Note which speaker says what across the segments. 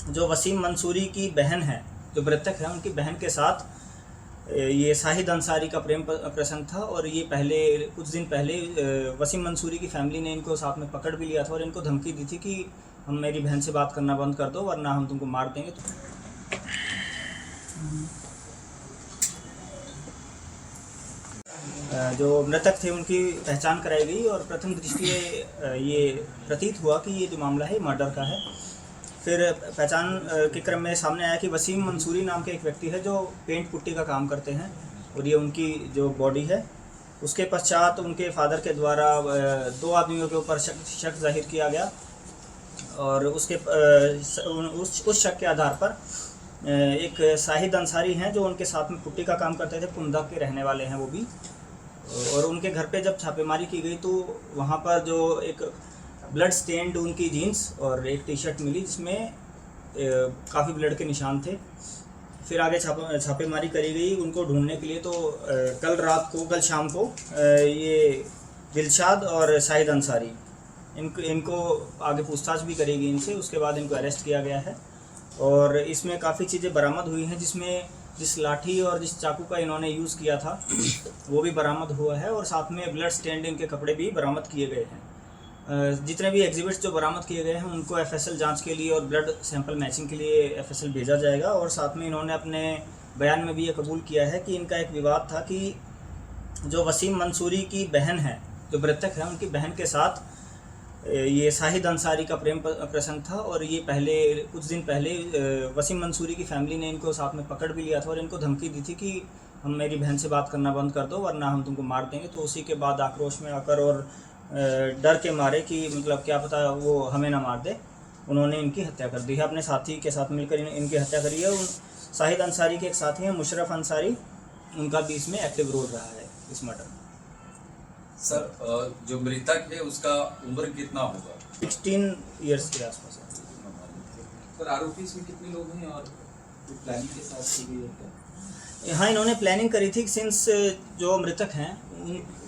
Speaker 1: जो वसीम मंसूरी की बहन है, जो मृतक है, उनकी बहन के साथ ये शाहिद अंसारी का प्रेम प्रसंग था। और ये पहले कुछ दिन पहले वसीम मंसूरी की फैमिली ने इनको साथ में पकड़ भी लिया था और इनको धमकी दी थी कि हम मेरी बहन से बात करना बंद कर दो वरना हम तुमको मार देंगे। जो मृतक थे उनकी पहचान कराई गई और प्रथम दृष्टि ये प्रतीत हुआ कि ये जो मामला है मर्डर का है। फिर पहचान के क्रम में सामने आया कि वसीम मंसूरी नाम के एक व्यक्ति है जो पेंट पुट्टी का काम करते हैं और ये उनकी जो बॉडी है। उसके पश्चात उनके फादर के द्वारा 2 आदमियों के ऊपर शक जाहिर किया गया और उसके उस शक के आधार पर एक शाहिद अंसारी हैं जो उनके साथ में पुट्टी का काम करते थे, कुंदा के रहने वाले हैं वो भी। और उनके घर पे जब छापेमारी की गई तो वहाँ पर जो एक ब्लड स्टेन्ड उनकी जीन्स और एक टी शर्ट मिली जिसमें काफ़ी ब्लड के निशान थे। फिर आगे छापेमारी करी गई उनको ढूंढने के लिए। तो कल शाम को ये दिलशाद और शाहिद अंसारी इनको आगे पूछताछ भी करी गई इनसे। उसके बाद इनको अरेस्ट किया गया है और इसमें काफ़ी चीज़ें बरामद हुई हैं, जिसमें जिस लाठी और जिस चाकू का इन्होंने यूज़ किया था वो भी बरामद हुआ है और साथ में ब्लड स्टेन्ड इनके कपड़े भी बरामद किए गए हैं। जितने भी एग्जिबिट्स जो बरामद किए गए हैं उनको एफएसएल जांच के लिए और ब्लड सैंपल मैचिंग के लिए एफएसएल भेजा जाएगा। और साथ में इन्होंने अपने बयान में भी ये कबूल किया है कि इनका एक विवाद था कि जो वसीम मंसूरी की बहन है, जो मृतक है, उनकी बहन के साथ ये शाहिद अंसारी का प्रेम प्रसंग था। और ये पहले कुछ दिन पहले वसीम मंसूरी की फैमिली ने इनको साथ में पकड़ भी लिया था और इनको धमकी दी थी कि हम मेरी बहन से बात करना बंद कर दो वरना हम तुमको मार देंगे। तो उसी के बाद आक्रोश में आकर और डर के मारे कि मतलब क्या पता वो हमें ना मार दे, उन्होंने इनकी हत्या कर दी है। अपने साथी के साथ मिलकर इनकी हत्या करी है। शाहिद अंसारी के एक साथी हैं मुशर्रफ अंसारी, उनका भी इसमें एक्टिव रोल रहा है इस मर्डर में।
Speaker 2: सर, जो मृतक है उसका उम्र कितना होगा?
Speaker 1: 16 ईयर्स के आसपास है।
Speaker 3: सर, आरोपी इसमें कितने लोग हैं और प्लानिंग के साथ की गई है?
Speaker 1: हाँ, इन्होंने प्लानिंग करी थी सिंस जो मृतक हैं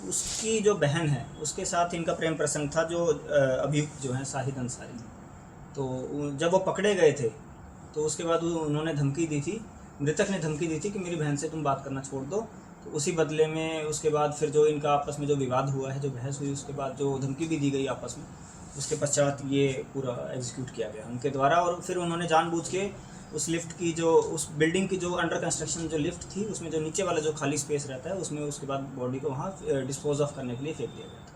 Speaker 1: उसकी जो बहन है उसके साथ इनका प्रेम प्रसंग था, जो अभियुक्त जो है शाहिद अंसारी। तो जब वो पकड़े गए थे तो उसके बाद उन्होंने धमकी दी थी, मृतक ने धमकी दी थी कि मेरी बहन से तुम बात करना छोड़ दो। तो उसी बदले में उसके बाद फिर जो इनका आपस में जो विवाद हुआ है, जो बहस हुई, उसके बाद जो धमकी भी दी गई आपस में, उसके पश्चात ये पूरा एग्जीक्यूट किया गया उनके द्वारा। और फिर उन्होंने जानबूझ के उस लिफ्ट की जो उस बिल्डिंग की जो अंडर कंस्ट्रक्शन जो लिफ्ट थी उसमें जो नीचे वाला जो खाली स्पेस रहता है उसमें उसके बाद बॉडी को वहाँ डिस्पोज ऑफ करने के लिए फेंक दिया गया था।